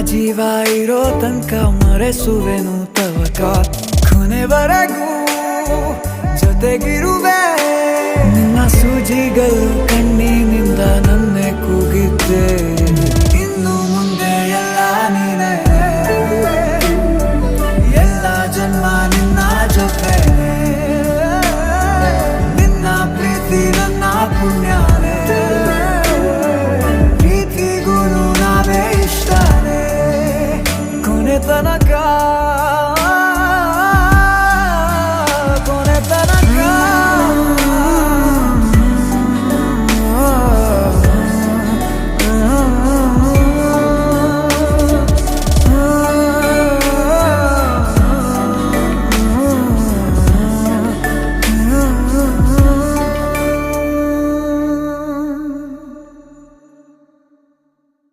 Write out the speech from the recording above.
ಜೀವ ಇರೋ ತನಕ ಮರೆಸುವೆನು ತವಕ ಕೊನೆವರೆಗೂ ಜೊತೆಗಿರುವೆ ನಿನ್ನ ಸೂಜಿಗಳು ಕಣ್ಣಿನಿಂದ ನನ್ನೆ ಕೂಗಿದ್ದೆ ಇನ್ನು ಮುಂದೆ ಎಲ್ಲ ನೀನೆ ಎಲ್ಲ ಜನ್ಮ ನಿನ್ನ ಜೊತೆ ನಿನ್ನ ಪ್ರೀತಿ ನನ್ನ ಪುಣ್ಯನೇ ಪ್ರೀತಿಗೂ ನಾವೇ ಇಷ್ಟನೇ ಕೊನೆ ತನಕ